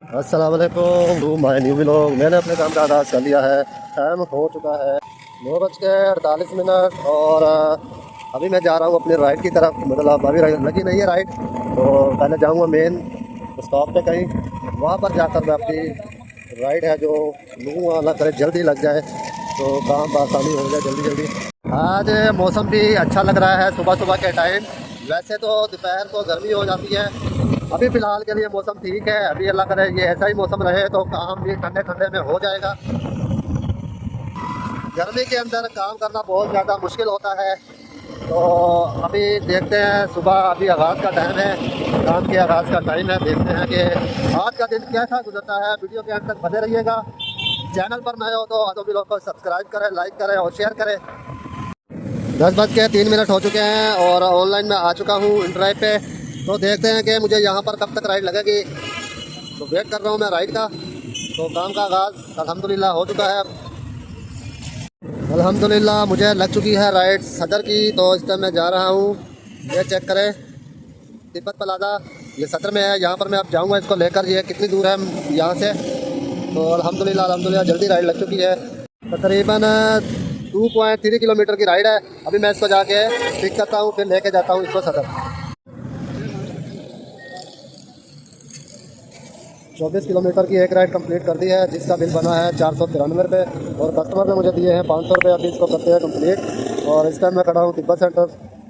अस्सलाम वालेकुम to my new vlog. मैंने अपने काम का आगाज़ कर लिया है। टाइम हो चुका है 9:48 और अभी मैं जा रहा हूँ अपने राइड की तरफ। मतलब अभी लगी नहीं है राइड, तो पहले जाऊँगा मेन स्टॉप पे कहीं, वहाँ पर जाकर मैं अपनी राइड है जो लूँगा। अल्लाह करे जल्दी लग जाए तो काम आसानी हो जाए जल्दी जल्दी। आज मौसम भी अच्छा लग रहा है सुबह सुबह के टाइम। वैसे तो दोपहर को गर्मी हो जाती है, अभी फ़िलहाल के लिए मौसम ठीक है। अभी अल्लाह करे ये ऐसा ही मौसम रहे तो काम भी ठंडे ठंडे में हो जाएगा। गर्मी के अंदर काम करना बहुत ज़्यादा मुश्किल होता है। तो अभी देखते हैं, सुबह अभी आगाज़ का टाइम है, काम के आगाज़ का टाइम है। देखते हैं कि आज का दिन कैसा गुजरता है। वीडियो के अंत तक बने रहिएगा। चैनल पर नए हो तो आदो व्लॉग को सब्सक्राइब करें, लाइक करें और शेयर करें। 10:03 हो चुके हैं और ऑनलाइन में आ चुका हूँ ड्राइव पे। तो देखते हैं कि मुझे यहाँ पर कब तक राइड लगेगी। तो वेट कर रहा हूँ मैं राइड का। तो काम का आगाज़ अल्हम्दुलिल्लाह हो चुका है। अल्हम्दुलिल्लाह मुझे लग चुकी है राइड सदर की। तो इस टाइम मैं जा रहा हूँ, ये चेक करें, तिब्बत प्लाजा ये सदर में है। यहाँ पर मैं अब जाऊँगा इसको लेकर। ये कितनी दूर है यहाँ से। तो अल्हम्दुलिल्लाह जल्दी राइड लग चुकी है। तकरीबन 2.3 किलोमीटर की राइड है। अभी मैं इसको जाके पिक करता हूँ, फिर लेके जाता हूँ इसको सदर। 24 किलोमीटर की एक राइड कंप्लीट कर दी है, जिसका बिल बना है 493 रुपये। और कस्टमर ने मुझे दिए हैं 500 रुपये। अभी इसको करते हैं कंप्लीट। और इस टाइम मैं खड़ा हूँ तिब्बत सेंटर।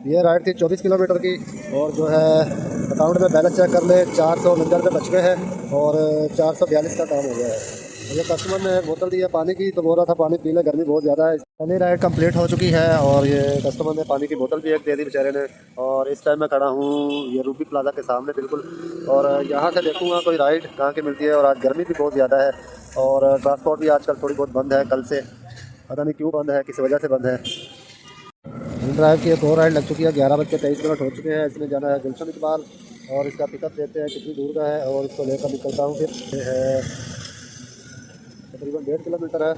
ये राइड थी 24 किलोमीटर की। और जो है अकाउंट में बैलेंस चेक कर ले, 449 रुपये बच गए हैं और 442 का काम हो गया है। ये कस्टमर ने बोतल दी है पानी की, तो बोल रहा था पानी पी ले, गर्मी बहुत ज़्यादा है। पहली राइड कंप्लीट हो चुकी है और ये कस्टमर ने पानी की बोतल भी एक दे दी बेचारे ने। और इस टाइम मैं खड़ा हूँ ये रूबी प्लाजा के सामने बिल्कुल। और यहाँ से देखूँगा कोई राइड कहाँ की मिलती है। और आज गर्मी भी बहुत ज़्यादा है और ट्रांसपोर्ट भी आजकल थोड़ी बहुत बंद है कल से। पता नहीं क्यों बंद है, किस वजह से बंद है। ड्राइव की एक और राइड लग चुकी है। 11:23 हो चुके हैं। इसमें जाना है गुलशन इकबाल। और इसका पिकअप देते हैं कितनी दूर का है और इसको लेकर निकलता हूँ। फिर है तकरीबन 1.5 किलोमीटर है।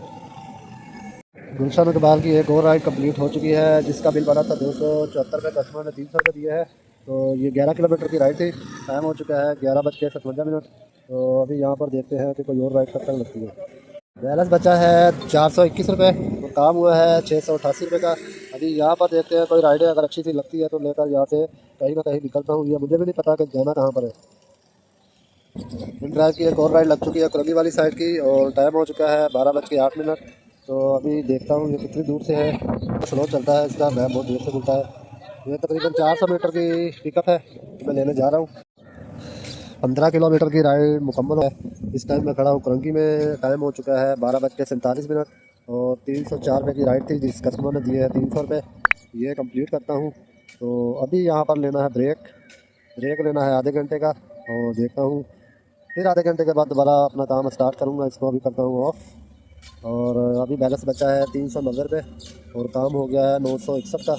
गुलशन इकबाल की एक और राइड कंप्लीट हो चुकी है, जिसका बिल बना था 274 रुपये। कस्टमर ने 300 रुपये दिए हैं। तो ये 11 किलोमीटर की राइड थी। टाइम हो चुका है 11:57। तो अभी यहाँ पर देखते हैं कि कोई और राइड कब तक लगती है। बैलेंस बचा है 421 रुपये। तो काम हुआ है 688 रुपये का। अभी यहाँ पर देखते हैं कोई राइडें अगर अच्छी सी लगती है तो लेकर यहाँ से कहीं ना कहीं निकलता हूँ। ये मुझे भी नहीं पता कि जाना कहाँ पर है। इन ड्राइव की एक और राइड लग चुकी है कुरंगी वाली साइड की। और टाइम हो चुका है 12:08। तो अभी देखता हूँ ये कितनी दूर से है। स्लो चलता है इसका, मैप बहुत देर से खुलता है। ये तकरीबन 400 मीटर की पिकअप है, मैं लेने जा रहा हूँ। 15 किलोमीटर की राइड मुकम्मल है। इस टाइम मैं खड़ा हूँ कुरंगी में। टाइम हो चुका है 12:47 और 304 रुपये की राइड थी, जिस कस्टमर ने दिए हैं 300 रुपये। ये कंप्लीट करता हूँ। तो अभी यहाँ पर लेना है ब्रेक लेना है आधे घंटे का। और देखता हूँ फिर आधे घंटे के बाद दोबारा अपना काम स्टार्ट करूँगा। इसको अभी करता हूँ ऑफ। और अभी बैलेंस बचा है 390 रुपये और काम हो गया है 961 का।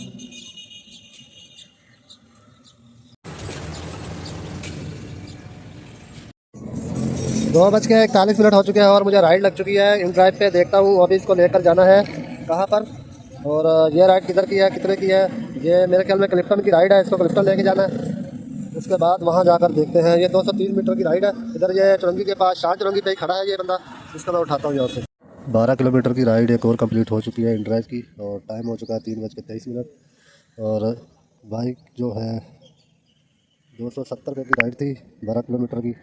2:41 हो चुके हैं और मुझे राइड लग चुकी है इन ड्राइव पे। देखता हूँ अभी इसको लेकर जाना है कहाँ पर। और ये राइड किधर की है, कितने की है। ये मेरे ख्याल में क्लिफ्टन की राइड है। इसको क्लिफ्टन लेके जाना है। उसके बाद वहाँ जाकर देखते हैं। ये 230 मीटर की राइड है। इधर ये चुरंगी के पास शाह चुरंगी पे ही खड़ा है ये बंदा, इसका मैं उठाता हूँ यहाँ से। 12 किलोमीटर की राइड एक और कंप्लीट हो चुकी है इन ड्राइव की। और टाइम हो चुका है 3:23। और बाइक जो है 270 रुपये की राइड थी 12 किलोमीटर की।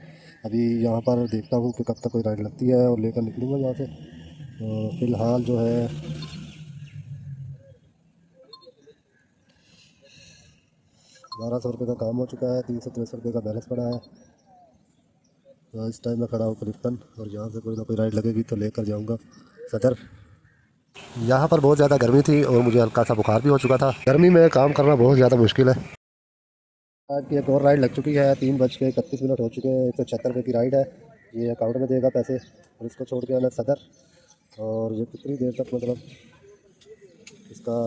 अभी यहाँ पर देखता हूँ कि कब तक कोई राइड लगती है और लेकर निकलूँगा यहाँ से। तो फ़िलहाल जो है 1200 रुपये का काम हो चुका है। 363 रुपये का बैलेंस पड़ा है। तो इस टाइम मैं खड़ा हूँ क्लिफ्टन और यहाँ से कोई ना कोई राइड लगेगी तो लेकर जाऊँगा सदर। यहाँ पर बहुत ज़्यादा गर्मी थी और मुझे हल्का सा बुखार भी हो चुका था। गर्मी में काम करना बहुत ज़्यादा मुश्किल है। आज की एक और राइड लग चुकी है। 3:31 हो चुके हैं। 176 रुपये की राइड है। ये अकाउंट में देगा पैसे और इसको छोड़ के आना सदर। और ये कितनी देर तक, मतलब इसका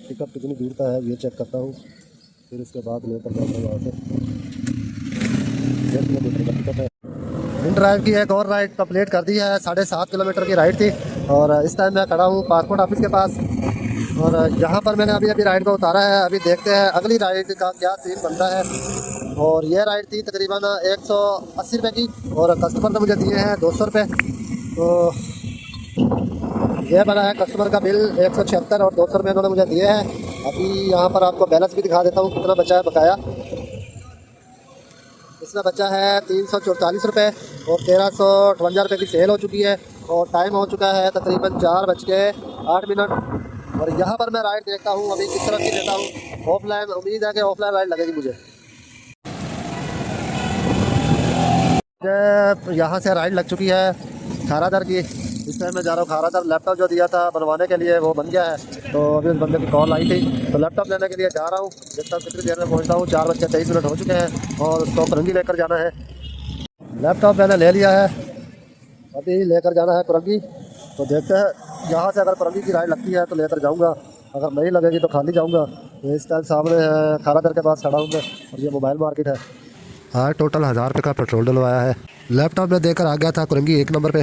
पिकअप कितनी दूर का है ये चेक करता हूँ। फिर उसके बाद लेकर जाऊँगा वहाँ से। 1.5 किलोमीटर का पिकअप है। इन ड्राइव की एक और राइड कंप्लीट कर दी है। 7.5 किलोमीटर की राइड थी। और इस टाइम मैं खड़ा हूँ पासपोर्ट ऑफिस के पास। और यहाँ पर मैंने अभी राइड को उतारा है। अभी देखते हैं अगली राइड का क्या सीन बनता है। और ये राइड थी तकरीबन 180 रुपये की, और कस्टमर ने मुझे दिए हैं 200 रुपये। तो ये बना है कस्टमर का बिल 176 और 200 रुपये इन्होंने मुझे दिए हैं। अभी यहाँ पर आपको बैलेंस भी दिखा देता हूँ कितना बचा है बकाया। इसमें बचा है 344 रुपये और 1358 रुपये की सेल हो चुकी है, और टाइम हो चुका है तकरीबन 4:08। और यहाँ पर मैं राइड देखता हूँ अभी किस तरह की देता हूँ, ऑफलाइन। उम्मीद है कि ऑफलाइन राइड लगेगी मुझे। यहाँ से राइड लग चुकी है खारादर की। इस टाइम मैं जा रहा हूँ खारादर। लैपटॉप जो दिया था बनवाने के लिए वो बन गया है, तो अभी उस बंदे की कॉल आई थी, तो लैपटॉप लेने के लिए जा रहा हूँ। देखता हूँ कितनी देर में पहुँचता हूँ। 4:23 हो चुके हैं और उसको कुरंगी लेकर जाना है। लैपटॉप मैंने ले लिया है, अभी लेकर जाना है कुरंगी। तो देखते हैं यहाँ से अगर कुरंगी की राइड लगती है तो लेकर जाऊँगा, अगर नहीं लगेगी तो खाली जाऊँगा। तो इस टाइम सामने खारादर के पास खड़ा हूँ मैं, और ये मोबाइल मार्केट है। हाँ, टोटल 1000 रुपये का पेट्रोल डलवाया है। लैपटॉप में देकर आ गया था कुरंगी 1 नंबर पे।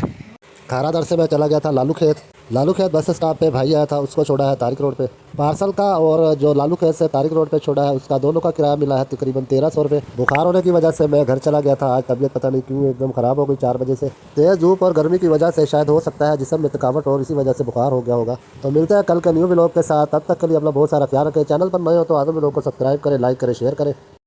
खारादर से मैं चला गया था लालू खेत। लालू खेत बस स्टॉप पे भाई आया था, उसको छोड़ा है तारिक रोड पे पार्सल का, और जो लालू खेत से तारिक रोड पे छोड़ा है उसका दोनों का किराया मिला है तकरीबन 1300 रुपये। बुखार होने की वजह से मैं घर चला गया था। आज तबीयत पता नहीं क्यों एकदम ख़राब हो गई 4 बजे से। तेज़ धूप और गर्मी की वजह से शायद हो सकता है जिस्म में थकावट और इसी वजह से बुखार हो गया होगा। तो मिलते हैं कल के न्यू व्लॉग के साथ। तब तक के लिए अपना बहुत सारा ख्याल रखें। चैनल पर नए हो तो आदमी लोग को सब्सक्राइब करें, लाइक करें, शेयर करें।